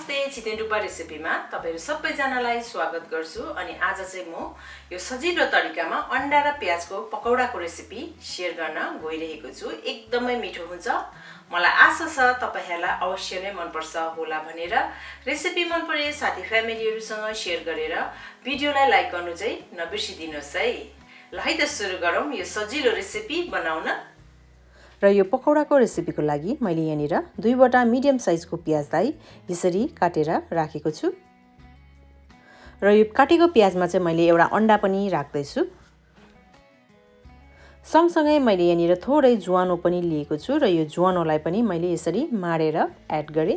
नमस्ते छितेन डुक्पा रेसिपीमा तपाईहरु सबैजनालाई स्वागत गर्छु अनि आज चाहिँ म यो सजिलो तरिकामा अंडा र प्याजको पकौडाको रेसिपी शेयर गर्न गइरहेको छु। एकदमै मिठो हुन्छ। मलाई आशा छ तपाईहरुलाई अवश्य नै मन पर्छ होला भनेर रेसिपी मन परे साथी फ्यामिलीहरुसँग शेयर गरेर भिडियोलाई लाइक गर्नु चाहिँ नबिर्सिदिनुस् है। ल है त सुरु गरौँ यो सजिलो रेसिपी बनाउन। र यो पकौडाको रेसिपीको लागि मैले यहाँनिर 2वटा मिडियम साइजको प्याजलाई यसरी काटेर राखेको छु। र यो काटेको प्याजमा चाहिँ मैले एउटा अंडा पनि राख्दै छु। सँगसँगै मैले यहाँनिर थोरै ज्वानो पनि लिएको छु र यो ज्वानोलाई पनि मैले यसरी माडेर एड गरे।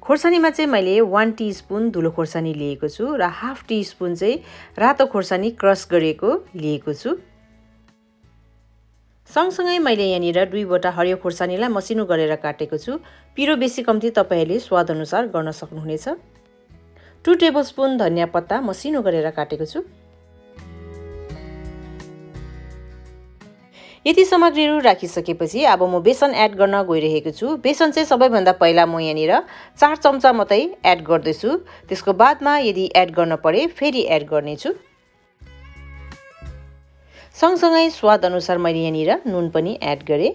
खोर्सानीमा चाहिँ मैले 1 टीस्पुन धुलो खोर्सानी लिएको छु र हाफ टीस्पुन चाहिँ रातो खोर्सानी क्रश गरेको लिएको छु। सँगसँगै मैले यहाँनिर 2वटा हरियो खोर्सानीलाई मसिनो गरेर काटेको छु। पिरो बेसी कम्ती तपाईहरुले स्वाद अनुसार गर्न सक्नुहुनेछ। 2 टेबलस्पुन धनिया पत्ता मसिनो गरेर काटेको छु। यति सामग्रीहरु राखिसकेपछि अब म बेसन एड गर्न गइरहेको छु। बेसन चाहिँ सबैभन्दा पहिला म यहाँनिर 4 चम्चा मात्रै एड गर्दै छु। त्यसको बादमा यदि एड गर्न परे फेरि एड गर्ने छु। सँगसँगै स्वाद अनुसार मैले यहाँनिर नुन पनि एड गरे।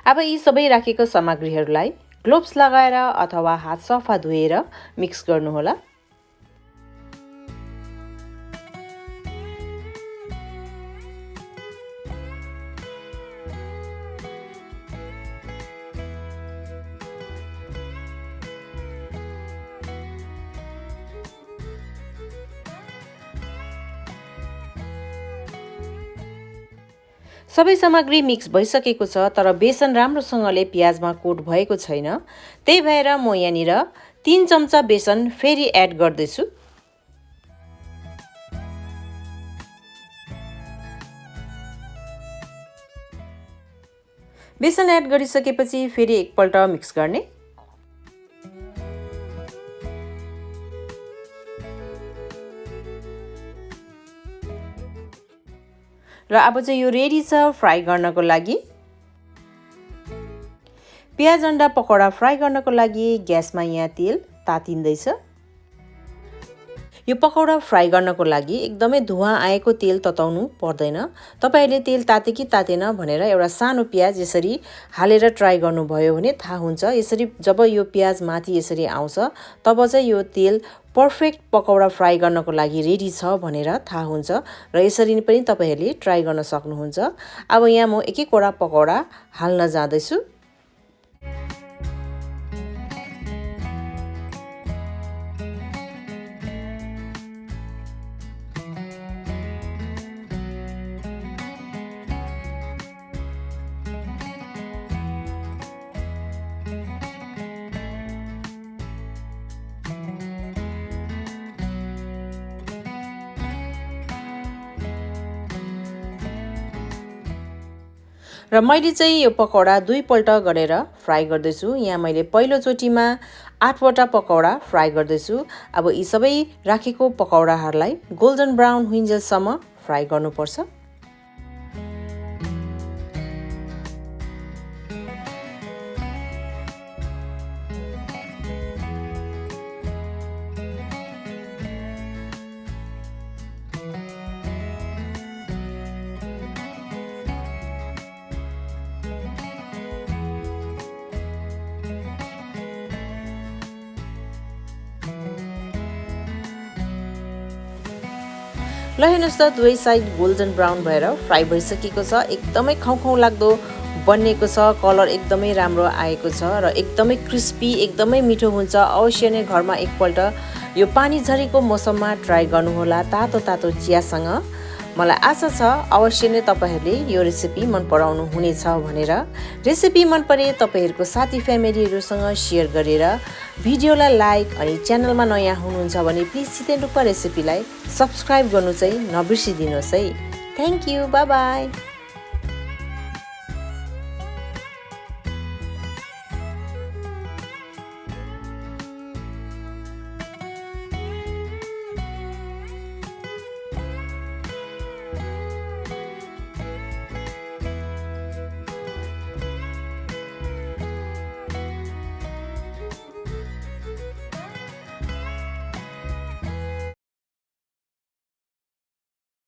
अब यी सबै राखेको सामग्रीहरुलाई ग्लोभ्स लगाएर अथवा हात सफा धोएर मिक्स गर्नुहोला। सबै सामग्री मिक्स भइसकेको छ तर बेसन राम्रोसँगले प्याजमा कोट भएको छैन। त्यही भएर म यहाँनिर 3 चम्चा बेसन फेरि एड गर्दै छु। बेसन एड गरिसकेपछि फेरि एकपल्ट मिक्स गर्ने। र अब चाहिँ यो रेडी छ फ्राई गर्नको लागि। प्याज अंडा पकोडा फ्राई गर्नको लागि ग्यासमा यहाँ तेल तातिँदैछ। यो पकोडा फ्राई गर्नको लागि एकदमै धुवा आएको तेल तताउनु पर्दैन। तपाईहरुले तेल ताते कि तातेन भनेर एउटा सानो प्याज यसरी हालेर ट्राई गर्नुभयो भने थाहा हुन्छ। यसरी जब यो प्याज माथि यसरी आउँछ तब चाहिँ यो तेल पर्फेक्ट पकौडा फ्राई गर्नको लागि रेडी छ भनेर थाहा हुन्छ र यसरी पनि तपाईहरुले ट्राई गर्न सक्नुहुन्छ। अब यहाँ म एक-एकवटा पकौडा हाल्न जाँदैछु। र मैले चाहिँ यो पकौडा 2 पल्ट गरेर फ्राई गर्दै छु। यहाँ मैले पहिलो चोटीमा 8वटा पकौडा फ्राई गर्दै छु। अब यी सबै राखेको पकौडाहरुलाई गोल्डन ब्राउन हुइन्जेलसम्म फ्राई गर्नुपर्छ। ल हेर्नुस् त दुवै साइड गोल्डन ब्राउन भएर फ्राई भइसकेको छ। एकदमै खाउखाउ लाग्दो बनेको छ। कलर एकदमै राम्रो आएको छ र एकदमै क्रिस्पी एकदमै मिठो हुन्छ। अवश्य नै घरमा एकपल्ट यो पानी झरीको मौसममा ट्राई गर्नुहोला तातो तातो चियासँग। मलाई आशा छ अवश्य नै तपाईहरुले यो रेसिपी मन पराउनु हुनेछ भनेर। रेसिपी मन परे तपाईहरुको साथी फ्यामिलीहरुसँग शेयर गरेर भिडियोलाई लाइक अनि च्यानलमा नयाँ हुनुहुन्छ भने प्लिज छितेन डुक्पा रेसिपीलाई सब्स्क्राइब गर्नु चाहिँ नबिर्सिदिनुस् है। Thank you. Bye bye.